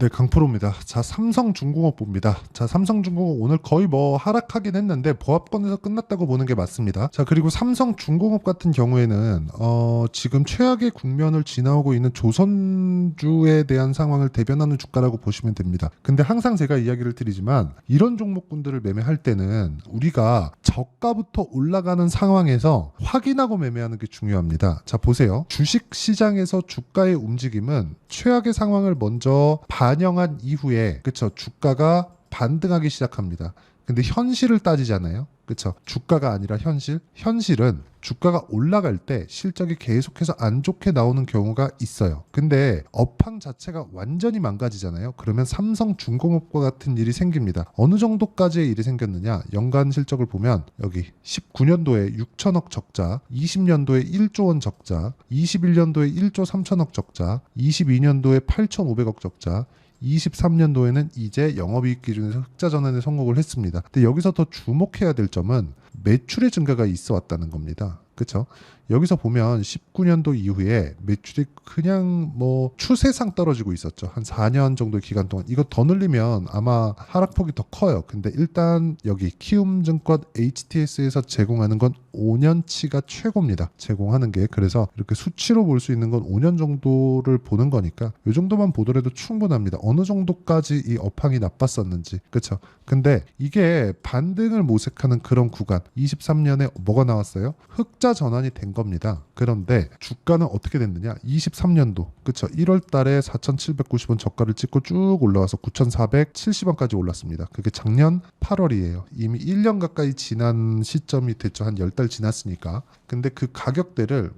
네, 강프로입니다. 자, 삼성중공업 봅니다. 자, 삼성중공업 오늘 거의 뭐 하락하긴 했는데 보합권에서 끝났다고 보는 게 맞습니다. 자, 그리고 삼성중공업 같은 경우에는 지금 최악의 국면을 지나오고 있는 조선주에 대한 상황을 대변하는 주가라고 보시면 됩니다. 근데 항상 제가 이야기를 드리지만 이런 종목군들을 매매할 때는 우리가 저가부터 올라가는 상황에서 확인하고 매매하는 게 중요합니다. 자, 보세요. 주식 시장에서 주가의 움직임은 최악의 상황을 먼저 반영한 이후에 그쵸 주가가 반등하기 시작합니다. 근데 현실을 따지잖아요. 그쵸 주가가 아니라 현실은 주가가 올라갈 때 실적이 계속해서 안 좋게 나오는 경우가 있어요. 근데 업황 자체가 완전히 망가지잖아요. 그러면 삼성중공업과 같은 일이 생깁니다. 어느 정도까지의 일이 생겼느냐, 연간 실적을 보면 여기 19년도에 6천억 적자, 20년도에 1조 원 적자, 21년도에 1조 3천억 적자, 22년도에 8,500억 적자, 23년도에는 이제 영업이익 기준에서 흑자 전환에 성공을 했습니다. 근데 여기서 더 주목해야 될 점은 매출의 증가가 있어 왔다는 겁니다. 그렇죠? 여기서 보면 19년도 이후에 매출이 그냥 뭐 추세상 떨어지고 있었죠. 한 4년 정도의 기간 동안. 이거 더 늘리면 아마 하락폭이 더 커요. 근데 일단 여기 키움증권 HTS에서 제공하는 건 5년치가 최고입니다. 제공하는 게. 그래서 이렇게 수치로 볼 수 있는 건 5년 정도를 보는 거니까 이 정도만 보더라도 충분합니다. 어느 정도까지 이 업황이 나빴었는지. 그렇죠? 근데 이게 반등을 모색하는 그런 구간. 23년에 뭐가 나왔어요? 흑자 전환이 된 겁니다. 그런데 주가는 어떻게 됐느냐? 23년도 그쵸? 1월 달에 4,790원 저가를 찍고 쭉 올라와서 9,470원까지 올랐습니다. 그게 작년 8월이에요. 이미 1년 가까이 지난 시점이 됐죠. 한 10달 지났으니까. 근데 그 가격대를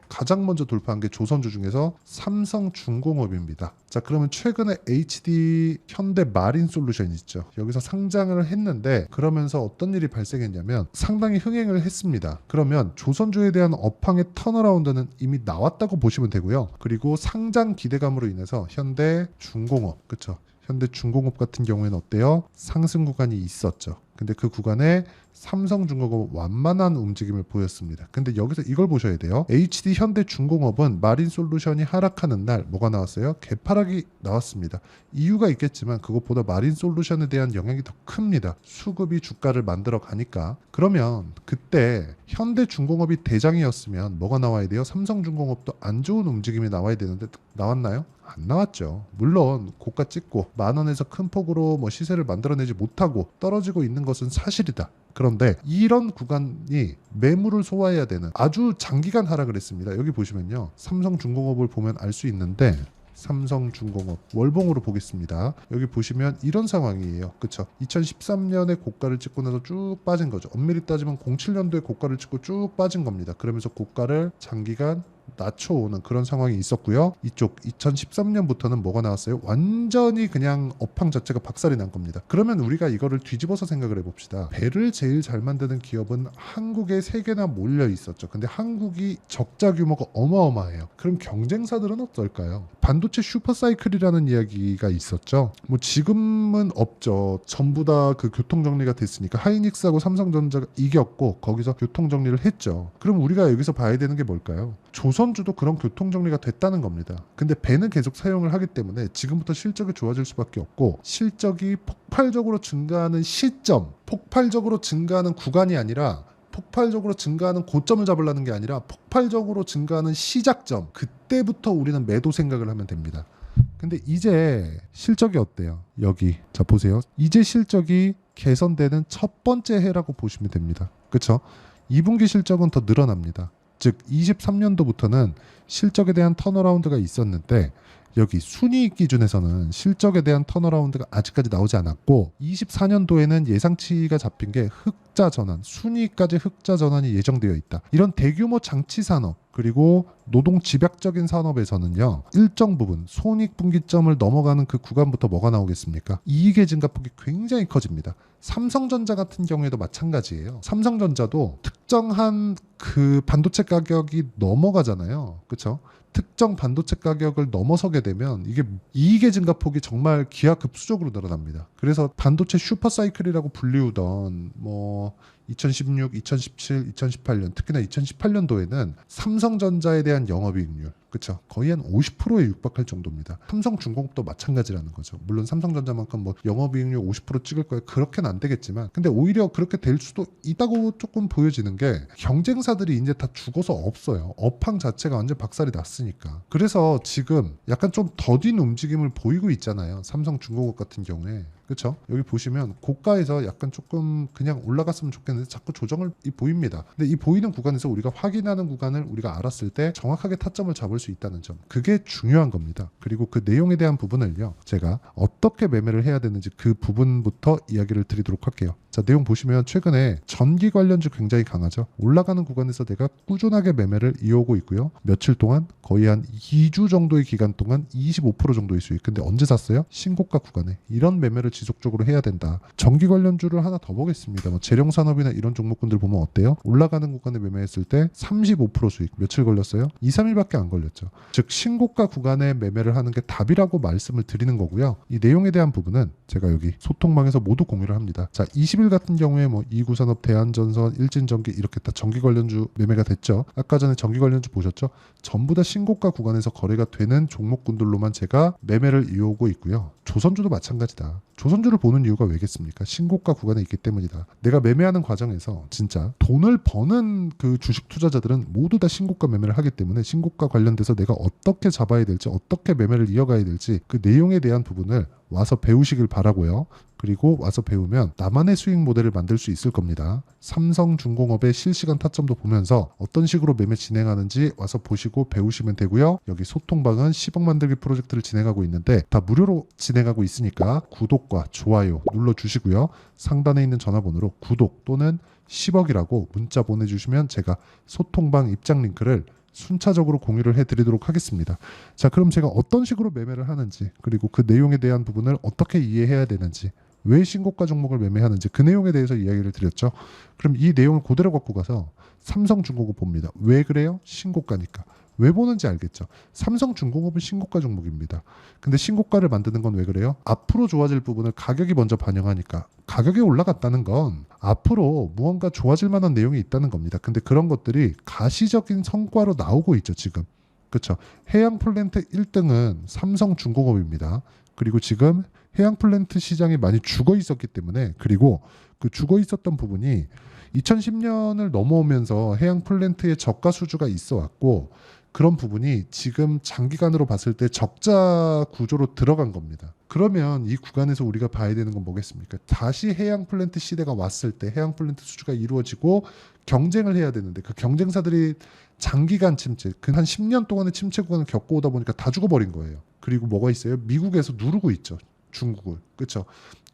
가장 먼저 돌파한 게 조선주 중에서 삼성중공업입니다. 자, 그러면 최근에 HD 현대마린솔루션 있죠. 여기서 상장을 했는데 그러면서 어떤 일이 발생했냐면 상당히 흥행을 했습니다. 그러면 조선주에 대한 업황의 턴어라운드는 이미 나왔다고 보시면 되고요. 그리고 상장 기대감으로 인해서 현대중공업, 그쵸? 현대중공업 같은 경우에는 어때요? 상승 구간이 있었죠. 근데 그 구간에 삼성중공업은 완만한 움직임을 보였습니다. 근데 여기서 이걸 보셔야 돼요. HD 현대중공업은 마린솔루션이 하락하는 날 뭐가 나왔어요? 개파락이 나왔습니다. 이유가 있겠지만 그것보다 마린솔루션에 대한 영향이 더 큽니다. 수급이 주가를 만들어 가니까. 그러면 그때 현대중공업이 대장이었으면 뭐가 나와야 돼요? 삼성중공업도 안 좋은 움직임이 나와야 되는데 나왔나요? 안 나왔죠. 물론 고가 찍고 만 원에서 큰 폭으로 뭐 시세를 만들어내지 못하고 떨어지고 있는 것은 사실이다. 그런데 이런 구간이 매물을 소화해야 되는 아주 장기간 하락을 했습니다. 여기 보시면요. 삼성중공업을 보면 알 수 있는데 삼성중공업 월봉으로 보겠습니다. 여기 보시면 이런 상황이에요. 그쵸? 2013년에 고가를 찍고 나서 쭉 빠진 거죠. 엄밀히 따지면 07년도에 고가를 찍고 쭉 빠진 겁니다. 그러면서 고가를 장기간 낮춰오는 그런 상황이 있었고요. 이쪽 2013년부터는 뭐가 나왔어요? 완전히 그냥 업황 자체가 박살이 난 겁니다. 그러면 우리가 이거를 뒤집어서 생각을 해봅시다. 배를 제일 잘 만드는 기업은 한국에 3개나 몰려 있었죠. 근데 한국이 적자 규모가 어마어마해요. 그럼 경쟁사들은 어떨까요? 반도체 슈퍼사이클이라는 이야기가 있었죠. 뭐 지금은 없죠. 전부 다 그 교통정리가 됐으니까 하이닉스하고 삼성전자가 이겼고 거기서 교통정리를 했죠. 그럼 우리가 여기서 봐야 되는 게 뭘까요? 조선주도 그런 교통정리가 됐다는 겁니다. 근데 배는 계속 사용을 하기 때문에 지금부터 실적이 좋아질 수밖에 없고 실적이 폭발적으로 증가하는 시점, 폭발적으로 증가하는 구간이 아니라 폭발적으로 증가하는 고점을 잡으려는 게 아니라 폭발적으로 증가하는 시작점, 그때부터 우리는 매도 생각을 하면 됩니다. 근데 이제 실적이 어때요? 여기 자 보세요. 이제 실적이 개선되는 첫 번째 해라고 보시면 됩니다. 그렇죠? 2분기 실적은 더 늘어납니다. 즉 23년도부터는 실적에 대한 턴어라운드가 있었는데 여기 순이익 기준에서는 실적에 대한 턴어라운드가 아직까지 나오지 않았고 24년도에는 예상치가 잡힌 게 흑자 전환, 순이익까지 흑자 전환이 예정되어 있다. 이런 대규모 장치 산업 그리고 노동 집약적인 산업에서는요. 일정 부분 손익 분기점을 넘어가는 그 구간부터 뭐가 나오겠습니까? 이익의 증가폭이 굉장히 커집니다. 삼성전자 같은 경우에도 마찬가지예요. 삼성전자도 특정한 그 반도체 가격이 넘어가잖아요. 그렇죠? 특정 반도체 가격을 넘어서게 되면 이게 이익의 증가폭이 정말 기하급수적으로 늘어납니다. 그래서 반도체 슈퍼사이클이라고 불리우던 뭐 2016, 2017, 2018년 특히나 2018년도에는 삼성전자에 대한 영업이익률 그쵸 거의 한 50%에 육박할 정도입니다. 삼성중공업도 마찬가지라는 거죠. 물론 삼성전자만큼 뭐 영업이익률 50% 찍을 거예요. 그렇게는 안 되겠지만 근데 오히려 그렇게 될 수도 있다고 조금 보여지는 게 경쟁사들이 이제 다 죽어서 없어요. 업황 자체가 완전 박살이 났으니까. 그래서 지금 약간 좀 더딘 움직임을 보이고 있잖아요. 삼성중공업 같은 경우에. 그렇죠? 여기 보시면 고가에서 약간 조금 그냥 올라갔으면 좋겠는데 자꾸 조정을 보입니다. 근데 이 보이는 구간에서 우리가 확인하는 구간을 우리가 알았을 때 정확하게 타점을 잡을 수 있다는 점 그게 중요한 겁니다. 그리고 그 내용에 대한 부분을요 제가 어떻게 매매를 해야 되는지 그 부분부터 이야기를 드리도록 할게요. 자 내용 보시면 최근에 전기 관련주 굉장히 강하죠. 올라가는 구간에서 내가 꾸준하게 매매를 이어오고 있고요. 며칠 동안 거의 한 2주 정도의 기간 동안 25% 정도의 수익. 근데 언제 샀어요? 신고가 구간에. 이런 매매를 지속적으로 해야 된다. 전기 관련주를 하나 더 보겠습니다. 뭐 재룡산업이나 이런 종목군들 보면 어때요? 올라가는 구간에 매매했을 때 35% 수익. 며칠 걸렸어요? 2, 3일밖에 안 걸렸죠. 즉 신고가 구간에 매매를 하는 게 답이라고 말씀을 드리는 거고요. 이 내용에 대한 부분은 제가 여기 소통방에서 모두 공유를 합니다. 자 20일 같은 경우에 뭐 이구산업, 대한전선, 일진전기 이렇게 다 전기 관련주 매매가 됐죠. 아까 전에 전기 관련주 보셨죠? 전부 다 신고가 구간에서 거래가 되는 종목군들로만 제가 매매를 이어오고 있고요. 조선주도 마찬가지다. 조선주를 보는 이유가 왜겠습니까? 신고가 구간에 있기 때문이다. 내가 매매하는 과정에서 진짜 돈을 버는 그 주식 투자자들은 모두 다 신고가 매매를 하기 때문에 신고가 관련돼서 내가 어떻게 잡아야 될지 어떻게 매매를 이어가야 될지 그 내용에 대한 부분을 와서 배우시길 바라고요. 그리고 와서 배우면 나만의 수익 모델을 만들 수 있을 겁니다. 삼성중공업의 실시간 타점도 보면서 어떤 식으로 매매 진행하는지 와서 보시고 배우시면 되고요. 여기 소통방은 10억 만들기 프로젝트를 진행하고 있는데 다 무료로 진행하고 있으니까 구독과 좋아요 눌러주시고요. 상단에 있는 전화번호로 구독 또는 10억이라고 문자 보내주시면 제가 소통방 입장 링크를 순차적으로 공유를 해드리도록 하겠습니다. 자, 그럼 제가 어떤 식으로 매매를 하는지 그리고 그 내용에 대한 부분을 어떻게 이해해야 되는지 왜 신고가 종목을 매매하는지 그 내용에 대해서 이야기를 드렸죠. 그럼 이 내용을 그대로 갖고 가서 삼성중공업 봅니다. 왜 그래요? 신고가니까. 왜 보는지 알겠죠. 삼성중공업은 신고가 종목입니다. 근데 신고가를 만드는 건 왜 그래요? 앞으로 좋아질 부분을 가격이 먼저 반영하니까. 가격이 올라갔다는 건 앞으로 무언가 좋아질 만한 내용이 있다는 겁니다. 근데 그런 것들이 가시적인 성과로 나오고 있죠, 지금. 그렇죠. 해양 플랜트 1등은 삼성중공업입니다. 그리고 지금 해양 플랜트 시장이 많이 죽어 있었기 때문에 그리고 그 죽어 있었던 부분이 2010년을 넘어오면서 해양 플랜트의 저가 수주가 있어 왔고 그런 부분이 지금 장기간으로 봤을 때 적자 구조로 들어간 겁니다. 그러면 이 구간에서 우리가 봐야 되는 건 뭐겠습니까? 다시 해양 플랜트 시대가 왔을 때 해양 플랜트 수주가 이루어지고 경쟁을 해야 되는데 그 경쟁사들이 장기간 침체, 그 한 10년 동안의 침체 구간을 겪고 오다 보니까 다 죽어버린 거예요. 그리고 뭐가 있어요? 미국에서 누르고 있죠. 중국을. 그렇죠.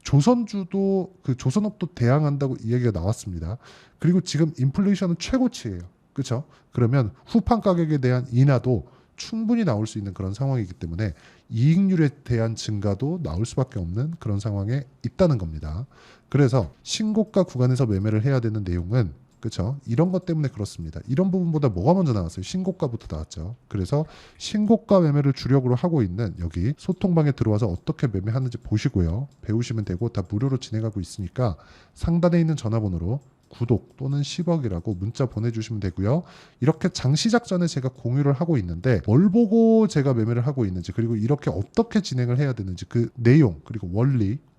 조선주도 그 조선업도 대항한다고 이야기가 나왔습니다. 그리고 지금 인플레이션은 최고치예요. 그렇죠? 그러면 후판 가격에 대한 인하도 충분히 나올 수 있는 그런 상황이기 때문에 이익률에 대한 증가도 나올 수밖에 없는 그런 상황에 있다는 겁니다. 그래서 신고가 구간에서 매매를 해야 되는 내용은 그렇죠? 이런 것 때문에 그렇습니다. 이런 부분보다 뭐가 먼저 나왔어요? 신고가부터 나왔죠. 그래서 신고가 매매를 주력으로 하고 있는 여기 소통방에 들어와서 어떻게 매매하는지 보시고요. 배우시면 되고 다 무료로 진행하고 있으니까 상단에 있는 전화번호로 구독 또는 10억이라고 문자 보내주시면 되고요. 이렇게 장 시작 전에 제가 공유를 하고 있는데 뭘 보고 제가 매매를 하고 있는지 그리고 이렇게 어떻게 진행을 해야 되는지 그 내용 그리고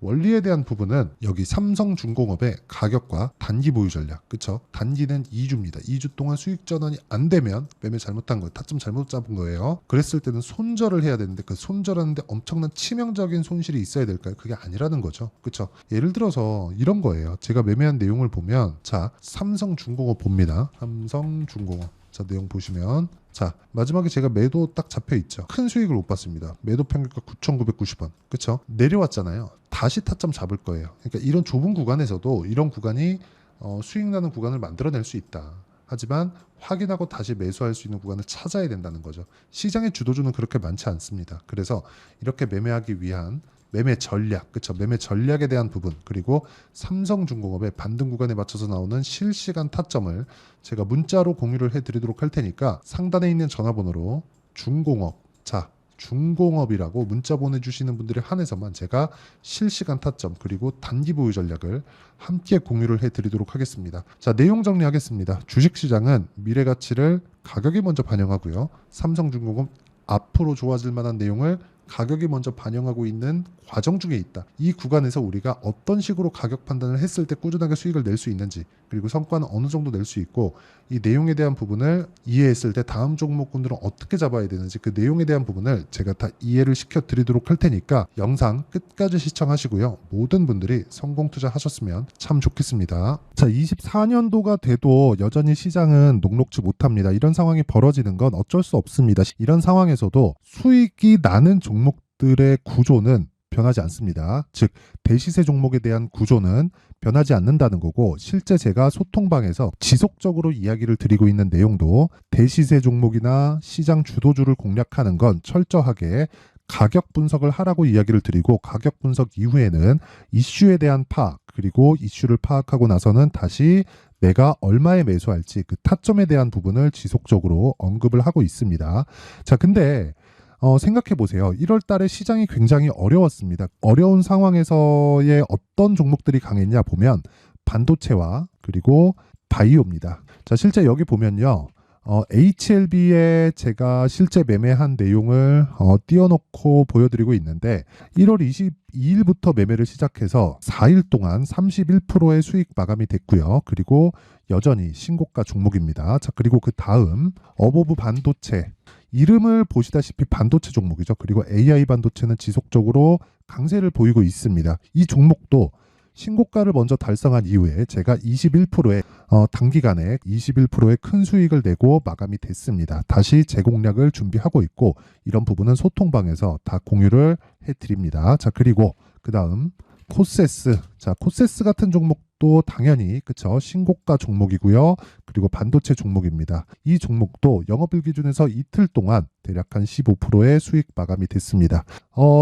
원리에 대한 부분은 여기 삼성중공업의 가격과 단기 보유 전략 그쵸? 단기는 2주입니다. 2주 동안 수익 전환이 안 되면 매매 잘못한 거예요. 타점 잘못 잡은 거예요. 그랬을 때는 손절을 해야 되는데 그 손절하는데 엄청난 치명적인 손실이 있어야 될까요? 그게 아니라는 거죠. 그쵸? 예를 들어서 이런 거예요. 제가 매매한 내용을 보면 자 삼성중공업 봅니다. 삼성중공업 자 내용 보시면 자 마지막에 제가 매도 딱 잡혀 있죠. 큰 수익을 못 봤습니다. 매도 평균가 9,990원 그쵸? 내려왔잖아요. 다시 타점 잡을 거예요. 그러니까 이런 좁은 구간에서도 이런 구간이 수익 나는 구간을 만들어낼 수 있다. 하지만 확인하고 다시 매수할 수 있는 구간을 찾아야 된다는 거죠. 시장의 주도주는 그렇게 많지 않습니다. 그래서 이렇게 매매하기 위한 매매 전략, 그렇죠? 매매 전략에 대한 부분 그리고 삼성중공업의 반등 구간에 맞춰서 나오는 실시간 타점을 제가 문자로 공유를 해드리도록 할 테니까 상단에 있는 전화번호로 중공업 자 중공업이라고 문자 보내주시는 분들에 한해서만 제가 실시간 타점 그리고 단기 보유 전략을 함께 공유를 해드리도록 하겠습니다. 자, 내용 정리하겠습니다. 주식시장은 미래가치를 가격이 먼저 반영하고요. 삼성중공업 앞으로 좋아질 만한 내용을 가격이 먼저 반영하고 있는 과정 중에 있다. 이 구간에서 우리가 어떤 식으로 가격 판단을 했을 때 꾸준하게 수익을 낼 수 있는지, 그리고 성과는 어느 정도 낼 수 있고, 이 내용에 대한 부분을 이해했을 때 다음 종목군들은 어떻게 잡아야 되는지 그 내용에 대한 부분을 제가 다 이해를 시켜 드리도록 할 테니까 영상 끝까지 시청하시고요. 모든 분들이 성공 투자하셨으면 참 좋겠습니다. 자, 24년도가 돼도 여전히 시장은 녹록지 못합니다. 이런 상황이 벌어지는 건 어쩔 수 없습니다. 이런 상황에서도 수익이 나는 종목들의 구조는 변하지 않습니다. 즉 대시세 종목에 대한 구조는 변하지 않는다는 거고, 실제 제가 소통방에서 지속적으로 이야기를 드리고 있는 내용도 대시세 종목이나 시장 주도주를 공략하는 건 철저하게 가격 분석을 하라고 이야기를 드리고, 가격 분석 이후에는 이슈에 대한 파악, 그리고 이슈를 파악하고 나서는 다시 내가 얼마에 매수할지 그 타점에 대한 부분을 지속적으로 언급을 하고 있습니다. 자, 근데 생각해 보세요. 1월 달에 시장이 굉장히 어려웠습니다. 어려운 상황에서의 어떤 종목들이 강했냐 보면 반도체와 그리고 바이오입니다. 자, 실제 여기 보면요. HLB에 제가 실제 매매한 내용을 띄워놓고 보여드리고 있는데, 1월 22일부터 매매를 시작해서 4일 동안 31%의 수익 마감이 됐고요. 그리고 여전히 신고가 종목입니다. 자, 그리고 그 다음 어보브 반도체, 이름을 보시다시피 반도체 종목이죠. 그리고 AI 반도체는 지속적으로 강세를 보이고 있습니다. 이 종목도 신고가를 먼저 달성한 이후에 제가 21%의 단기간에 21%의 큰 수익을 내고 마감이 됐습니다. 다시 재공략을 준비하고 있고, 이런 부분은 소통방에서 다 공유를 해드립니다. 자, 그리고 그 다음 코세스. 자, 코세스 같은 종목도 당연히 그쵸, 신고가 종목이고요. 그리고 반도체 종목입니다. 이 종목도 영업일 기준에서 이틀 동안 대략 한 15%의 수익 마감이 됐습니다.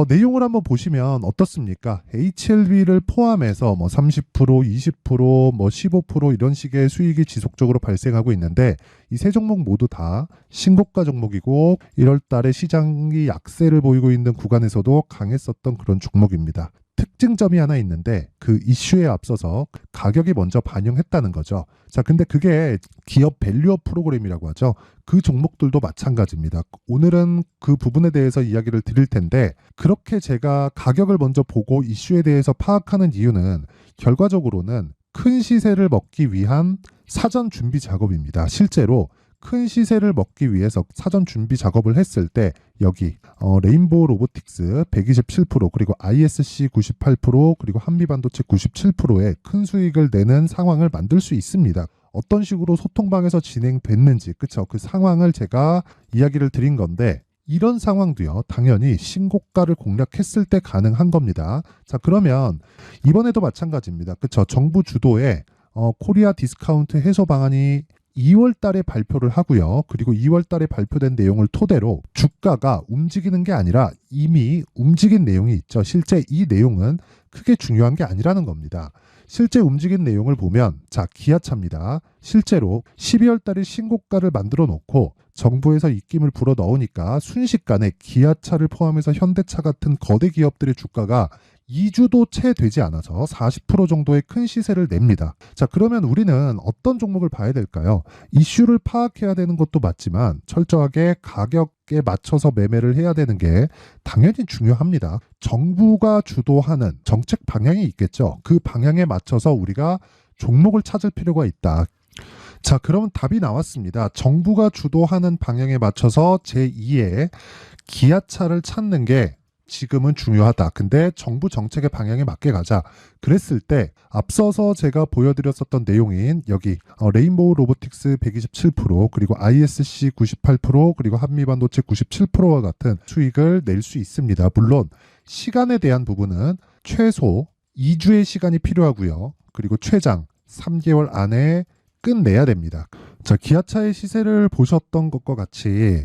내용을 한번 보시면 어떻습니까? HLB를 포함해서 뭐 30%, 20%, 뭐 15% 이런 식의 수익이 지속적으로 발생하고 있는데, 이 세 종목 모두 다 신고가 종목이고 1월 달에 시장이 약세를 보이고 있는 구간에서도 강했었던 그런 종목입니다. 특징점이 하나 있는데, 그 이슈에 앞서서 가격이 먼저 반영했다는 거죠. 자, 근데 그게 기업 밸류업 프로그램이라고 하죠. 그 종목들도 마찬가지입니다. 오늘은 그 부분에 대해서 이야기를 드릴 텐데, 그렇게 제가 가격을 먼저 보고 이슈에 대해서 파악하는 이유는 결과적으로는 큰 시세를 먹기 위한 사전 준비 작업입니다. 실제로 큰 시세를 먹기 위해서 사전 준비 작업을 했을 때 여기 레인보우 로보틱스 127%, 그리고 ISC 98%, 그리고 한미반도체 97%의 큰 수익을 내는 상황을 만들 수 있습니다. 어떤 식으로 소통방에서 진행됐는지, 그쵸? 그 상황을 제가 이야기를 드린 건데, 이런 상황도요, 당연히 신고가를 공략했을 때 가능한 겁니다. 자, 그러면 이번에도 마찬가지입니다. 그쵸? 정부 주도의 코리아 디스카운트 해소 방안이 2월 달에 발표를 하고요. 그리고 2월 달에 발표된 내용을 토대로 주가가 움직이는 게 아니라 이미 움직인 내용이 있죠. 실제 이 내용은 크게 중요한 게 아니라는 겁니다. 실제 움직인 내용을 보면, 자, 기아차입니다. 실제로 12월 달에 신고가를 만들어 놓고 정부에서 입김을 불어 넣으니까 순식간에 기아차를 포함해서 현대차 같은 거대 기업들의 주가가 2주도 채 되지 않아서 40% 정도의 큰 시세를 냅니다. 자, 그러면 우리는 어떤 종목을 봐야 될까요? 이슈를 파악해야 되는 것도 맞지만 철저하게 가격에 맞춰서 매매를 해야 되는 게 당연히 중요합니다. 정부가 주도하는 정책 방향이 있겠죠. 그 방향에 맞춰서 우리가 종목을 찾을 필요가 있다. 자, 그러면 답이 나왔습니다. 정부가 주도하는 방향에 맞춰서 제2의 기아차를 찾는 게 지금은 중요하다. 근데 정부 정책의 방향에 맞게 가자. 그랬을 때 앞서서 제가 보여드렸었던 내용인 여기 레인보우 로보틱스 127%, 그리고 ISC 98%, 그리고 한미반도체 97%와 같은 수익을 낼 수 있습니다. 물론 시간에 대한 부분은 최소 2주의 시간이 필요하고요. 그리고 최장 3개월 안에 끝내야 됩니다. 자, 기아차의 시세를 보셨던 것과 같이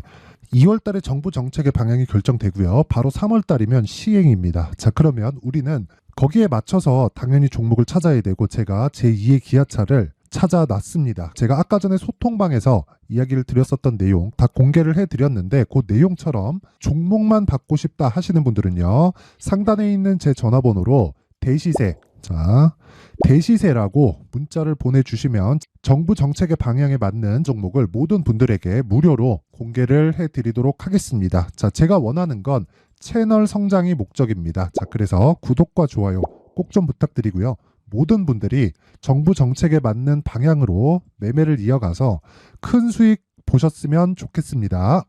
2월 달에 정부 정책의 방향이 결정되고요. 바로 3월 달이면 시행입니다. 자, 그러면 우리는 거기에 맞춰서 당연히 종목을 찾아야 되고, 제가 제2의 기아차를 찾아놨습니다. 제가 아까 전에 소통방에서 이야기를 드렸었던 내용 다 공개를 해드렸는데 그 내용처럼 종목만 받고 싶다 하시는 분들은요, 상단에 있는 제 전화번호로 대시세, 자, 대시세라고 문자를 보내주시면 정부 정책의 방향에 맞는 종목을 모든 분들에게 무료로 공개를 해드리도록 하겠습니다. 자, 제가 원하는 건 채널 성장이 목적입니다. 자, 그래서 구독과 좋아요 꼭 좀 부탁드리고요. 모든 분들이 정부 정책에 맞는 방향으로 매매를 이어가서 큰 수익 보셨으면 좋겠습니다.